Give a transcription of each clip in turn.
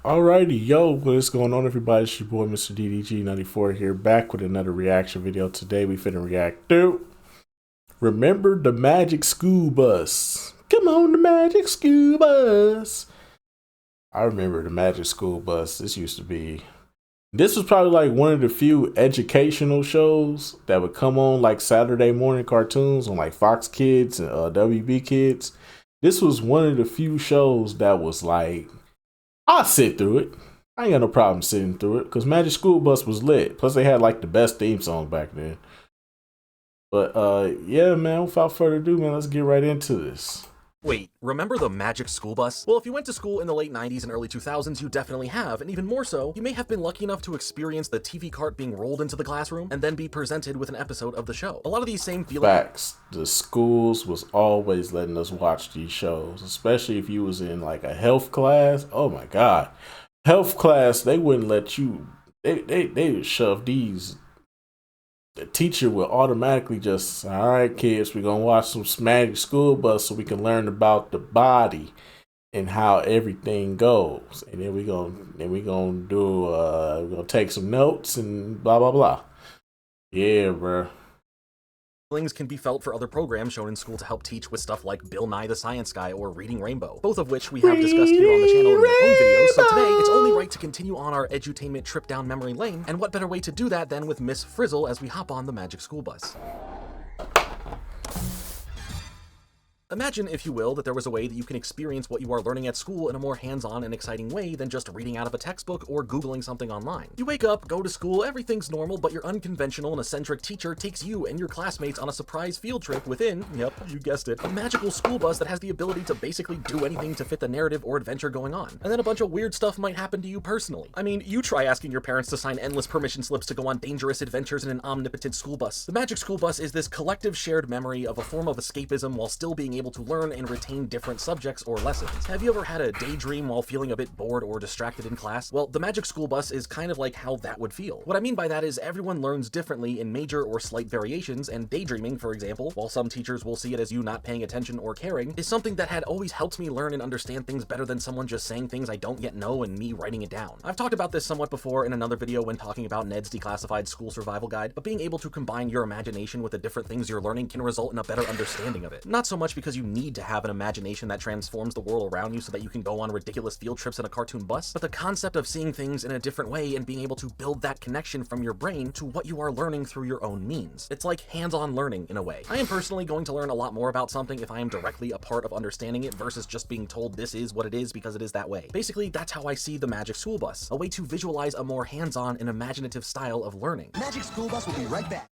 Alrighty, yo, what is going on, everybody? It's your boy, Mr. DDG94 here, back with another reaction video. Today, we finna react to Remember the Magic School Bus. Come on, the Magic School Bus. I remember the Magic School Bus. This was probably like one of the few educational shows that would come on like Saturday morning cartoons on like Fox Kids and WB Kids. This was one of the few shows that was like, I'll sit through it. I ain't got no problem sitting through it because Magic School Bus was lit. Plus, they had like the best theme song back then. But yeah, man. Without further ado, man, let's get right into this. Wait, remember the Magic School Bus? Well, if you went to school in the late 90s and early 2000s, you definitely have, and even more so, you may have been lucky enough to experience the TV cart being rolled into the classroom and then be presented with an episode of the show. A lot of these same feelings. Facts. The schools was always letting us watch these shows, especially if you was in like a health class. Oh my god, health class, they wouldn't let you. They would shove these. The teacher will automatically just, all right, kids, we're gonna watch some Magic School Bus so we can learn about the body and how everything goes, and then we're gonna take some notes and blah blah blah. Yeah, bro. Feelings can be felt for other programs shown in school to help teach with stuff like Bill Nye the Science Guy or Reading Rainbow, both of which we have discussed here on the channel in their own videos, so today it's only right to continue on our edutainment trip down memory lane, and what better way to do that than with Miss Frizzle as we hop on the Magic School Bus. Imagine, if you will, that there was a way that you can experience what you are learning at school in a more hands-on and exciting way than just reading out of a textbook or Googling something online. You wake up, go to school, everything's normal, but your unconventional and eccentric teacher takes you and your classmates on a surprise field trip within, yep, you guessed it, a magical school bus that has the ability to basically do anything to fit the narrative or adventure going on. And then a bunch of weird stuff might happen to you personally. I mean, you try asking your parents to sign endless permission slips to go on dangerous adventures in an omnipotent school bus. The Magic School Bus is this collective shared memory of a form of escapism while still being able to learn and retain different subjects or lessons. Have you ever had a daydream while feeling a bit bored or distracted in class? Well, the Magic School Bus is kind of like how that would feel. What I mean by that is everyone learns differently in major or slight variations, and daydreaming, for example, while some teachers will see it as you not paying attention or caring, is something that had always helped me learn and understand things better than someone just saying things I don't yet know and me writing it down. I've talked about this somewhat before in another video when talking about Ned's Declassified School Survival Guide, but being able to combine your imagination with the different things you're learning can result in a better understanding of it. Not so much because you need to have an imagination that transforms the world around you so that you can go on ridiculous field trips in a cartoon bus, but the concept of seeing things in a different way and being able to build that connection from your brain to what you are learning through your own means. It's like hands-on learning in a way. I am personally going to learn a lot more about something if I am directly a part of understanding it versus just being told this is what it is because it is that way. Basically, that's how I see the Magic School Bus, a way to visualize a more hands-on and imaginative style of learning. Magic School Bus will be right back.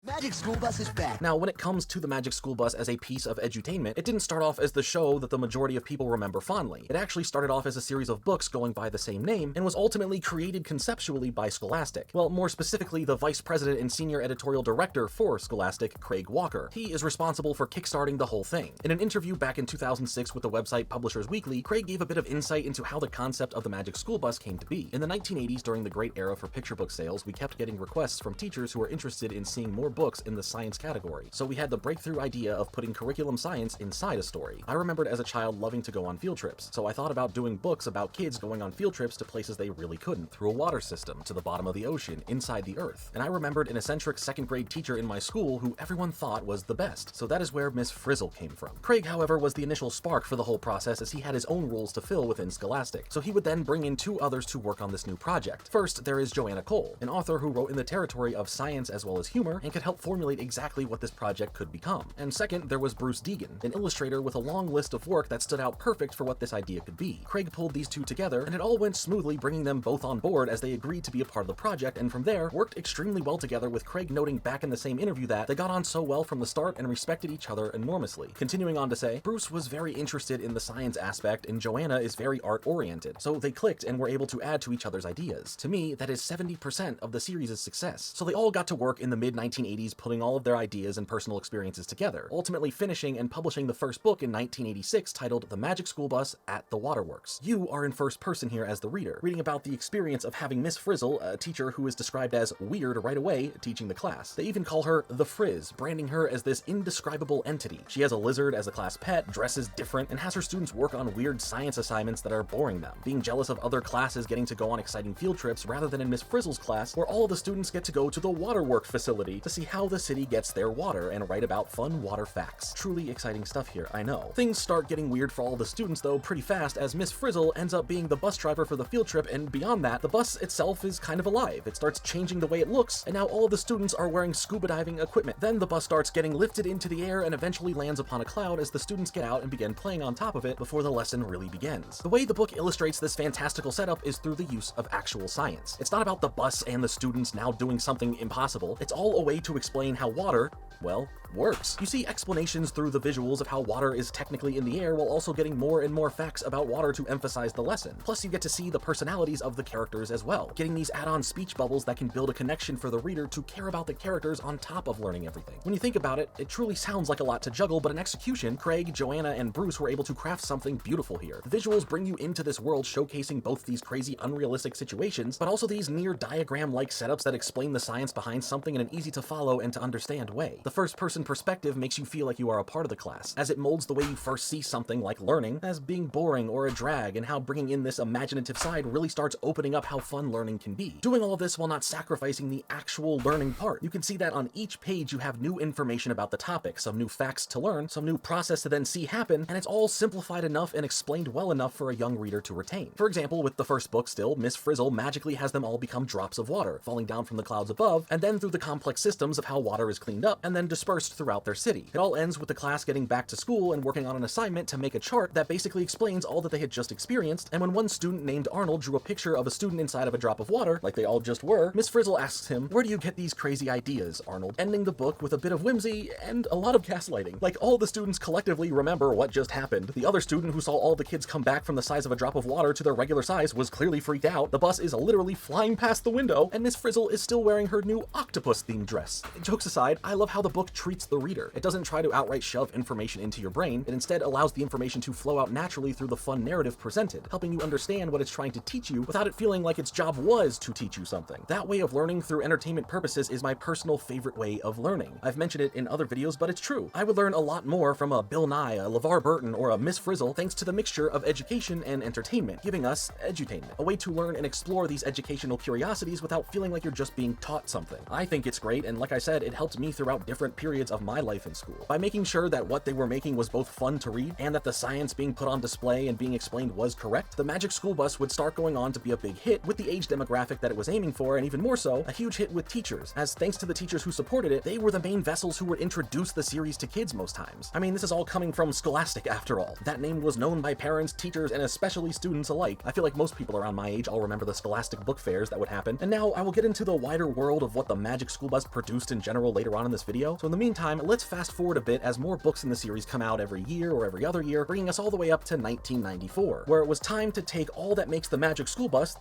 Magic School Bus is back. Now, when it comes to the Magic School Bus as a piece of edutainment, it didn't start off as the show that the majority of people remember fondly. It actually started off as a series of books going by the same name, and was ultimately created conceptually by Scholastic. Well, more specifically, the vice president and senior editorial director for Scholastic, Craig Walker. He is responsible for kickstarting the whole thing. In an interview back in 2006 with the website Publishers Weekly, Craig gave a bit of insight into how the concept of the Magic School Bus came to be. In the 1980s, during the great era for picture book sales, we kept getting requests from teachers who were interested in seeing more books in the science category, so we had the breakthrough idea of putting curriculum science inside a story. I remembered as a child loving to go on field trips, so I thought about doing books about kids going on field trips to places they really couldn't, through a water system, to the bottom of the ocean, inside the earth. And I remembered an eccentric second grade teacher in my school who everyone thought was the best, so that is where Miss Frizzle came from. Craig, however, was the initial spark for the whole process as he had his own roles to fill within Scholastic, so he would then bring in two others to work on this new project. First, there is Joanna Cole, an author who wrote in the territory of science as well as humor, and could help formulate exactly what this project could become. And second, there was Bruce Deegan, an illustrator with a long list of work that stood out perfect for what this idea could be. Craig pulled these two together, and it all went smoothly, bringing them both on board as they agreed to be a part of the project, and from there, worked extremely well together, with Craig noting back in the same interview that they got on so well from the start and respected each other enormously. Continuing on to say, Bruce was very interested in the science aspect, and Joanna is very art-oriented, so they clicked and were able to add to each other's ideas. To me, that is 70% of the series' success. So they all got to work in the mid-1980s 1980s putting all of their ideas and personal experiences together, ultimately finishing and publishing the first book in 1986 titled The Magic School Bus at the Waterworks. You are in first person here as the reader, reading about the experience of having Miss Frizzle, a teacher who is described as weird right away, teaching the class. They even call her the Frizz, branding her as this indescribable entity. She has a lizard as a class pet, dresses different, and has her students work on weird science assignments that are boring them, being jealous of other classes getting to go on exciting field trips rather than in Miss Frizzle's class, where all of the students get to go to the waterwork facility to see how the city gets their water and write about fun water facts. Truly exciting stuff here, I know. Things start getting weird for all the students though pretty fast, as Miss Frizzle ends up being the bus driver for the field trip, and beyond that, the bus itself is kind of alive. It starts changing the way it looks, and now all of the students are wearing scuba diving equipment. Then the bus starts getting lifted into the air and eventually lands upon a cloud as the students get out and begin playing on top of it before the lesson really begins. The way the book illustrates this fantastical setup is through the use of actual science. It's not about the bus and the students now doing something impossible. It's all a way to explain how water, well, works. You see explanations through the visuals of how water is technically in the air while also getting more and more facts about water to emphasize the lesson. Plus you get to see the personalities of the characters as well, getting these add-on speech bubbles that can build a connection for the reader to care about the characters on top of learning everything. When you think about it, it truly sounds like a lot to juggle, but in execution, Craig, Joanna, and Bruce were able to craft something beautiful here. The visuals bring you into this world showcasing both these crazy unrealistic situations, but also these near diagram-like setups that explain the science behind something in an easy to follow and to understand way. The first-person perspective makes you feel like you are a part of the class, as it molds the way you first see something like learning as being boring or a drag, and how bringing in this imaginative side really starts opening up how fun learning can be. Doing all of this while not sacrificing the actual learning part. You can see that on each page you have new information about the topic, some new facts to learn, some new process to then see happen, and it's all simplified enough and explained well enough for a young reader to retain. For example, with the first book still, Miss Frizzle magically has them all become drops of water, falling down from the clouds above, and then through the complex systems of how water is cleaned up, and then dispersed throughout their city. It all ends with the class getting back to school and working on an assignment to make a chart that basically explains all that they had just experienced, and when one student named Arnold drew a picture of a student inside of a drop of water, like they all just were, Miss Frizzle asks him, "Where do you get these crazy ideas, Arnold?" Ending the book with a bit of whimsy and a lot of gaslighting. Like all the students collectively remember what just happened. The other student who saw all the kids come back from the size of a drop of water to their regular size was clearly freaked out. The bus is literally flying past the window, and Miss Frizzle is still wearing her new octopus-themed dress. Jokes aside, I love how the book treats the reader. It doesn't try to outright shove information into your brain. It instead allows the information to flow out naturally through the fun narrative presented, helping you understand what it's trying to teach you without it feeling like its job was to teach you something. That way of learning through entertainment purposes is my personal favorite way of learning. I've mentioned it in other videos, but it's true. I would learn a lot more from a Bill Nye, a LeVar Burton, or a Miss Frizzle thanks to the mixture of education and entertainment, giving us edutainment, a way to learn and explore these educational curiosities without feeling like you're just being taught something. I think it's great, and like I said, it helped me throughout different periods of my life in school. By making sure that what they were making was both fun to read and that the science being put on display and being explained was correct, the Magic School Bus would start going on to be a big hit with the age demographic that it was aiming for, and even more so, a huge hit with teachers, as thanks to the teachers who supported it, they were the main vessels who would introduce the series to kids most times. I mean, this is all coming from Scholastic after all. That name was known by parents, teachers, and especially students alike. I feel like most people around my age all remember the Scholastic book fairs that would happen, and now I will get into the wider world of what the Magic School Bus produced in general later on in this video. So in the meantime, let's fast forward a bit as more books in the series come out every year or every other year, bringing us all the way up to 1994, where it was time to take all that makes the Magic School Bus,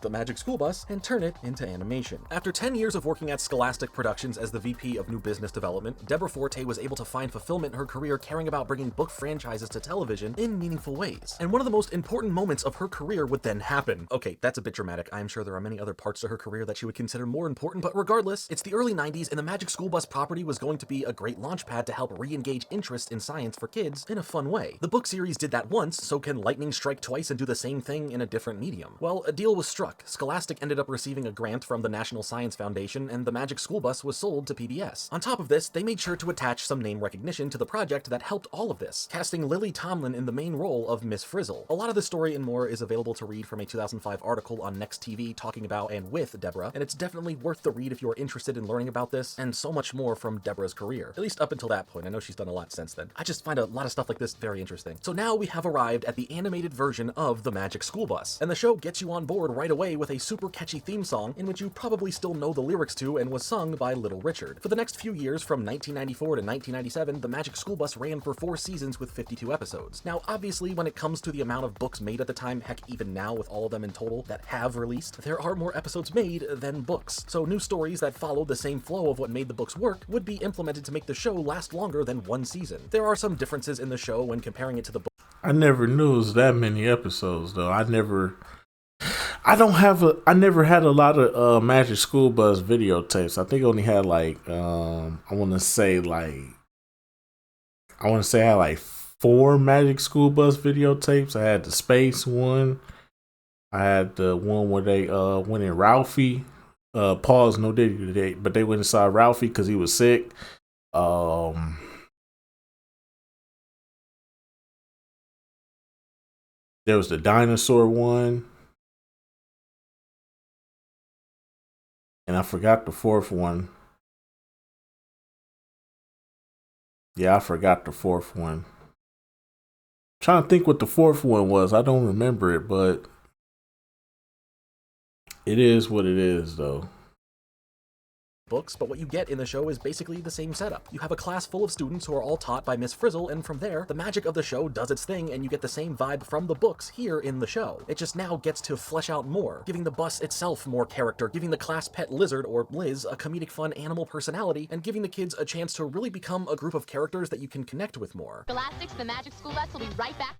and turn it into animation. After 10 years of working at Scholastic Productions as the VP of New Business Development, Deborah Forte was able to find fulfillment in her career caring about bringing book franchises to television in meaningful ways. And one of the most important moments of her career would then happen. Okay, that's a bit dramatic. I am sure there are many other parts to her career that she would consider more important, but regardless, it's the early 90s and the Magic School Bus property was going to be a great launchpad to help re-engage interest in science for kids in a fun way. The book series did that once, so can lightning strike twice and do the same thing in a different medium? Well, a deal was struck. Scholastic ended up receiving a grant from the National Science Foundation, and the Magic School Bus was sold to PBS. On top of this, they made sure to attach some name recognition to the project that helped all of this, casting Lily Tomlin in the main role of Miss Frizzle. A lot of the story and more is available to read from a 2005 article on Next TV talking about and with Deborah, and it's definitely worth the read if you're interested in learning about this, and so much more from Deborah's career. At least least up until that point. I know she's done a lot since then. I just find a lot of stuff like this very interesting. So now we have arrived at the animated version of The Magic School Bus, and the show gets you on board right away with a super catchy theme song in which you probably still know the lyrics to and was sung by Little Richard. For the next few years, from 1994 to 1997, The Magic School Bus ran for 4 seasons with 52 episodes. Now, obviously, when it comes to the amount of books made at the time, heck, even now with all of them in total that have released, there are more episodes made than books. So new stories that followed the same flow of what made the books work would be implemented to make the show last longer than 1 season. There are some differences in the show when comparing it to the book. I never knew it was that many episodes though. I never had a lot of Magic School Bus videotapes. I think I only had like I want to say I had like 4 Magic School Bus videotapes. I had the space one. I had the one where they went in Ralphie. Pause, no Diddy today, but they went inside Ralphie because he was sick. There was the dinosaur one. And I forgot the 4th one. Yeah, I forgot the 4th one. Trying to think what the 4th one was. I don't remember it, but it is what it is, though. Books, but what you get in the show is basically the same setup. You have a class full of students who are all taught by Miss Frizzle, and from there, the magic of the show does its thing, and you get the same vibe from the books here in the show. It just now gets to flesh out more, giving the bus itself more character, giving the class pet Lizard, or Liz, a comedic fun animal personality, and giving the kids a chance to really become a group of characters that you can connect with more. Scholastics, the Magic School Bus will be right back.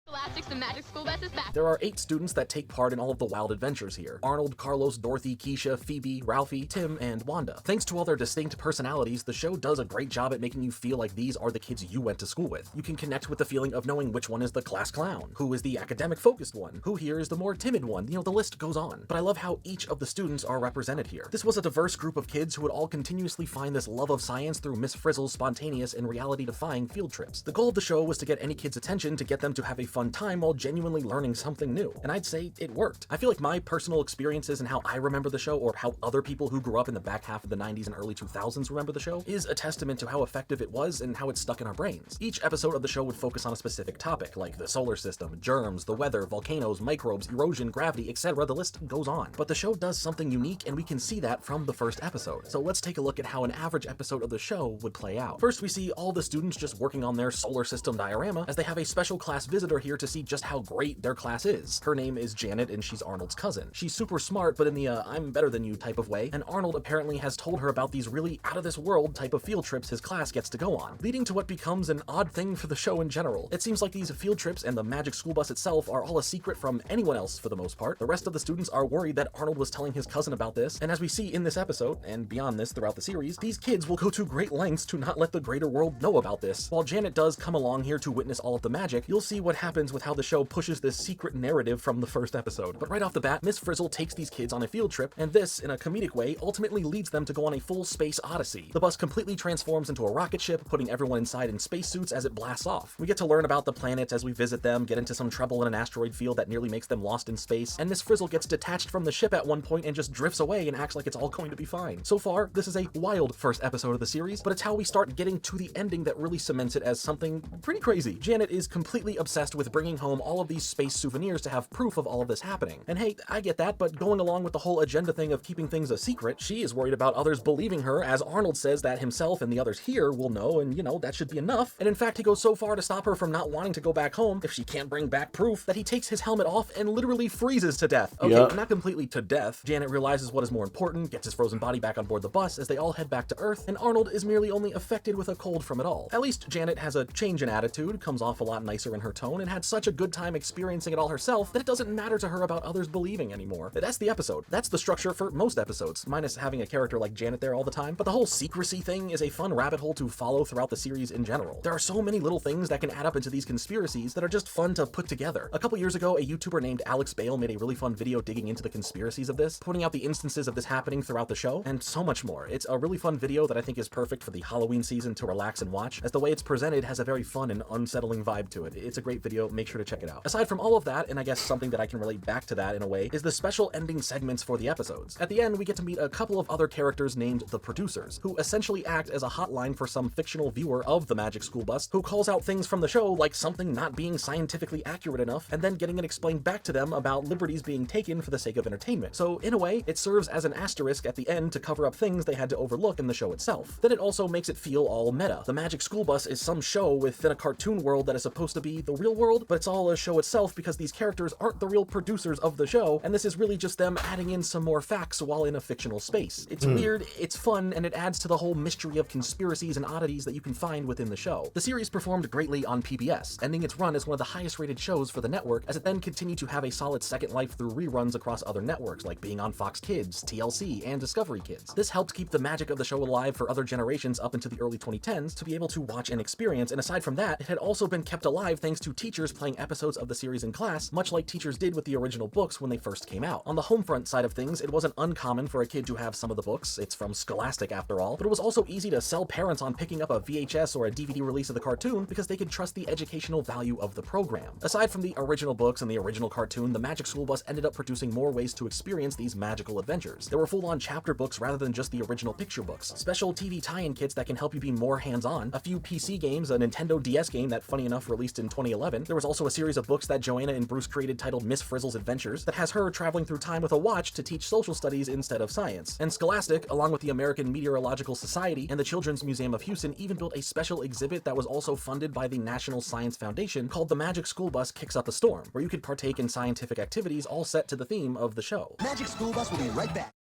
Scholastics, the Magic School Bus is back. There are 8 students that take part in all of the wild adventures here. Arnold, Carlos, Dorothy, Keisha, Phoebe, Ralphie, Tim, and Wanda. Thanks to all their distinct personalities, the show does a great job at making you feel like these are the kids you went to school with. You can connect with the feeling of knowing which one is the class clown, who is the academic-focused one, who here is the more timid one. You know, the list goes on. But I love how each of the students are represented here. This was a diverse group of kids who would all continuously find this love of science through Miss Frizzle's spontaneous and reality-defying field trips. The goal of the show was to get any kid's attention to get them to have a fun time while genuinely learning something new, and I'd say it worked. I feel like my personal experiences and how I remember the show, or how other people who grew up in the back half of the 90s and early 2000s remember the show, is a testament to how effective it was and how it stuck in our brains. Each episode of the show would focus on a specific topic, like the solar system, germs, the weather, volcanoes, microbes, erosion, gravity, etc. The list goes on. But the show does something unique, and we can see that from the first episode. So let's take a look at how an average episode of the show would play out. First, we see all the students just working on their solar system diorama, as they have a special class visitor here to see just how great their class is. Her name is Janet, and she's Arnold's cousin. She's super smart, but in the I'm better than you type of way, and Arnold apparently has told her about these really out-of-this-world type of field trips his class gets to go on, leading to what becomes an odd thing for the show in general. It seems like these field trips and the Magic School Bus itself are all a secret from anyone else for the most part. The rest of the students are worried that Arnold was telling his cousin about this, and as we see in this episode, and beyond this throughout the series, these kids will go to great lengths to not let the greater world know about this. While Janet does come along here to witness all of the magic, you'll see what happens with how the show pushes this secret narrative from the first episode. But right off the bat, Miss Frizzle takes these kids on a field trip, and this, in a comedic way, ultimately leads them to go on a full space odyssey. The bus completely transforms into a rocket ship, putting everyone inside in spacesuits as it blasts off. We get to learn about the planets as we visit them, get into some trouble in an asteroid field that nearly makes them lost in space, and Miss Frizzle gets detached from the ship at one point and just drifts away and acts like it's all going to be fine. So far, this is a wild first episode of the series, but it's how we start getting to the ending that really cements it as something pretty crazy. Janet is completely obsessed with bringing home all of these space souvenirs to have proof of all of this happening. And hey, I get that, but going along with the whole agenda thing of keeping things a secret, she is worried about others believing her, as Arnold says that himself and the others here will know, and you know, that should be enough. And in fact, he goes so far to stop her from not wanting to go back home if she can't bring back proof that he takes his helmet off and literally freezes to death. Okay, Yep. Not completely to death. Janet realizes what is more important, gets his frozen body back on board the bus as they all head back to Earth, and Arnold is merely only affected with a cold from it all. At least Janet has a change in attitude, comes off a lot nicer in her tone, and had such a good time experiencing it all herself that it doesn't matter to her about others believing anymore. That's the episode. That's the structure for most episodes, minus having a character like Janet there all the time. But the whole secrecy thing is a fun rabbit hole to follow throughout the series in general. There are so many little things that can add up into these conspiracies that are just fun to put together. A couple years ago, a YouTuber named Alex Bale made a really fun video digging into the conspiracies of this, pointing out the instances of this happening throughout the show, and so much more. It's a really fun video that I think is perfect for the Halloween season to relax and watch, as the way it's presented has a very fun and unsettling vibe to it. It's a great video. video, make sure to check it out. Aside from all of that, and I guess something that I can relate back to that in a way, is the special ending segments for the episodes. At the end, we get to meet a couple of other characters named the Producers, who essentially act as a hotline for some fictional viewer of the Magic School Bus, who calls out things from the show like something not being scientifically accurate enough, and then getting it explained back to them about liberties being taken for the sake of entertainment. So in a way, it serves as an asterisk at the end to cover up things they had to overlook in the show itself. Then it also makes it feel all meta. The Magic School Bus is some show within a cartoon world that is supposed to be the real world, but it's all a show itself because these characters aren't the real producers of the show, and this is really just them adding in some more facts while in a fictional space. It's weird, it's fun, and it adds to the whole mystery of conspiracies and oddities that you can find within the show. The series performed greatly on PBS, ending its run as one of the highest rated shows for the network, as it then continued to have a solid second life through reruns across other networks, like being on Fox Kids, TLC, and Discovery Kids. This helped keep the magic of the show alive for other generations up into the early 2010s to be able to watch and experience, and aside from that, it had also been kept alive thanks to teachers playing episodes of the series in class, much like teachers did with the original books when they first came out. On the Homefront side of things, it wasn't uncommon for a kid to have some of the books, it's from Scholastic after all, but it was also easy to sell parents on picking up a VHS or a DVD release of the cartoon because they could trust the educational value of the program. Aside from the original books and the original cartoon, the Magic School Bus ended up producing more ways to experience these magical adventures. There were full-on chapter books rather than just the original picture books, special TV tie-in kits that can help you be more hands-on, a few PC games, a Nintendo DS game that, funny enough, released in 2011. There was also a series of books that Joanna and Bruce created titled Miss Frizzle's Adventures that has her traveling through time with a watch to teach social studies instead of science. And Scholastic, along with the American Meteorological Society and the Children's Museum of Houston, even built a special exhibit that was also funded by the National Science Foundation called The Magic School Bus Kicks Up a Storm, where you could partake in scientific activities all set to the theme of the show. Magic School Bus will be right back.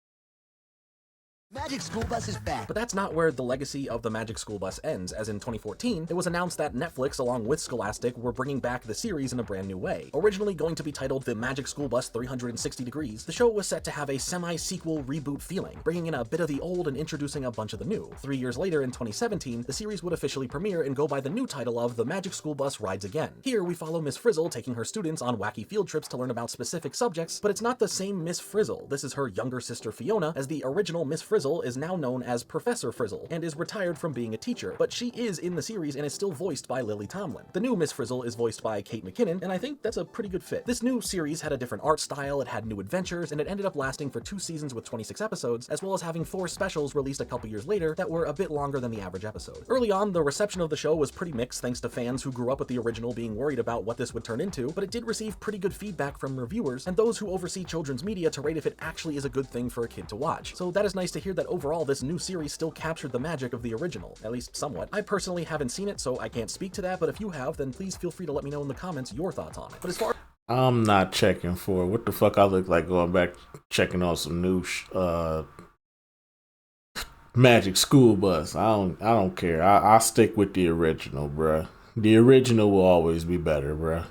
Magic School Bus is back. But that's not where the legacy of the Magic School Bus ends, as in 2014, it was announced that Netflix, along with Scholastic, were bringing back the series in a brand new way. Originally going to be titled The Magic School Bus 360 Degrees, the show was set to have a semi-sequel reboot feeling, bringing in a bit of the old and introducing a bunch of the new. 3 years later, in 2017, the series would officially premiere and go by the new title of The Magic School Bus Rides Again. Here, we follow Miss Frizzle taking her students on wacky field trips to learn about specific subjects, but it's not the same Miss Frizzle. This is her younger sister Fiona, as the original Miss Frizzle is now known as Professor Frizzle, and is retired from being a teacher, but she is in the series and is still voiced by Lily Tomlin. The new Miss Frizzle is voiced by Kate McKinnon, and I think that's a pretty good fit. This new series had a different art style, it had new adventures, and it ended up lasting for 2 seasons with 26 episodes, as well as having 4 specials released a couple years later that were a bit longer than the average episode. Early on, the reception of the show was pretty mixed thanks to fans who grew up with the original being worried about what this would turn into, but it did receive pretty good feedback from reviewers and those who oversee children's media to rate if it actually is a good thing for a kid to watch. So that is nice to hear that overall this new series still captured the magic of the original, at least somewhat. I personally haven't seen it, so I can't speak to that, but if you have, then please feel free to let me know in the comments your thoughts on it. But as far I'm not checking for what the fuck I look like going back checking on some new Magic School Bus. I don't care. I stick with the original, bruh. The original will always be better, bruh.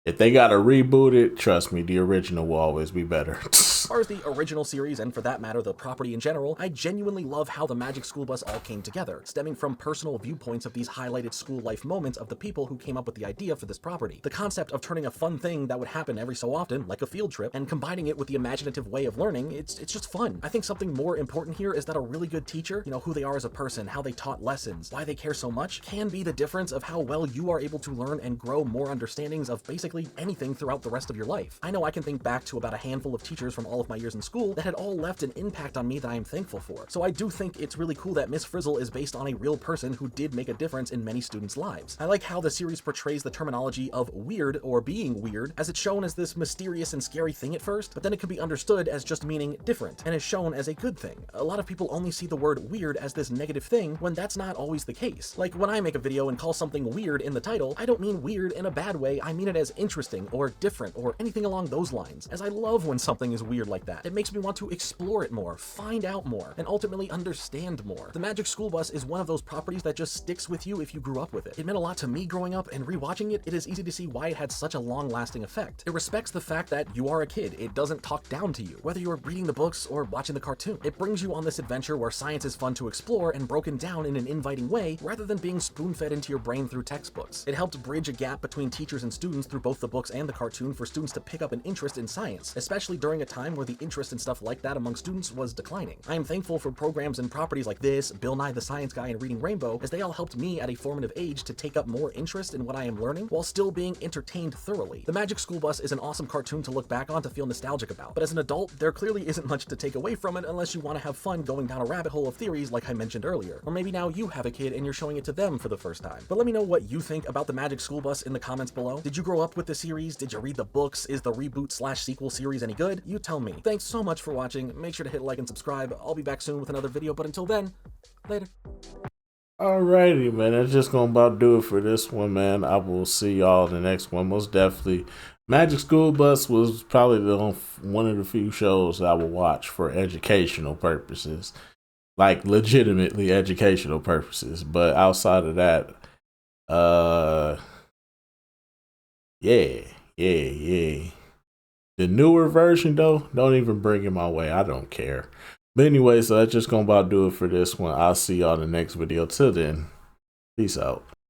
If they gotta reboot it, trust me, the original will always be better. As far as the original series, and for that matter, the property in general, I genuinely love how the Magic School Bus all came together, stemming from personal viewpoints of these highlighted school life moments of the people who came up with the idea for this property. The concept of turning a fun thing that would happen every so often, like a field trip, and combining it with the imaginative way of learning, it's just fun. I think something more important here is that a really good teacher, who they are as a person, how they taught lessons, why they care so much, can be the difference of how well you are able to learn and grow more understandings of basically anything throughout the rest of your life. I know I can think back to about a handful of teachers from all of my years in school that had all left an impact on me that I am thankful for. So I do think it's really cool that Miss Frizzle is based on a real person who did make a difference in many students' lives. I like how the series portrays the terminology of weird or being weird, as it's shown as this mysterious and scary thing at first, but then it can be understood as just meaning different, and is shown as a good thing. A lot of people only see the word weird as this negative thing when that's not always the case. Like when I make a video and call something weird in the title, I don't mean weird in a bad way, I mean it as interesting or different or anything along those lines, as I love when something is weird like that. It makes me want to explore it more, find out more, and ultimately understand more. The Magic School Bus is one of those properties that just sticks with you if you grew up with it. It meant a lot to me growing up, and rewatching it, it is easy to see why it had such a long-lasting effect. It respects the fact that you are a kid. It doesn't talk down to you, whether you're reading the books or watching the cartoon. It brings you on this adventure where science is fun to explore and broken down in an inviting way, rather than being spoon-fed into your brain through textbooks. It helped bridge a gap between teachers and students through both the books and the cartoon for students to pick up an interest in science, especially during a time time where the interest in stuff like that among students was declining. I am thankful for programs and properties like this, Bill Nye the Science Guy, and Reading Rainbow, as they all helped me at a formative age to take up more interest in what I am learning while still being entertained thoroughly. The Magic School Bus is an awesome cartoon to look back on to feel nostalgic about, but as an adult, there clearly isn't much to take away from it unless you want to have fun going down a rabbit hole of theories like I mentioned earlier. Or maybe now you have a kid and you're showing it to them for the first time. But let me know what you think about the Magic School Bus in the comments below. Did you grow up with the series? Did you read the books? Is the reboot/sequel series any good? You tell me. Thanks so much for watching. Make sure to hit like and subscribe. I'll be back soon with another video, but until then, later. Alrighty, man. That's just gonna about do it for this one, man. I will see y'all in the next one. Most definitely. Magic School Bus was probably one of the few shows I will watch for educational purposes. Like legitimately educational purposes. But outside of that, yeah. The newer version though, don't even bring it my way. I don't care. But anyway, so that's just gonna about do it for this one. I'll see y'all in the next video. Till then, peace out.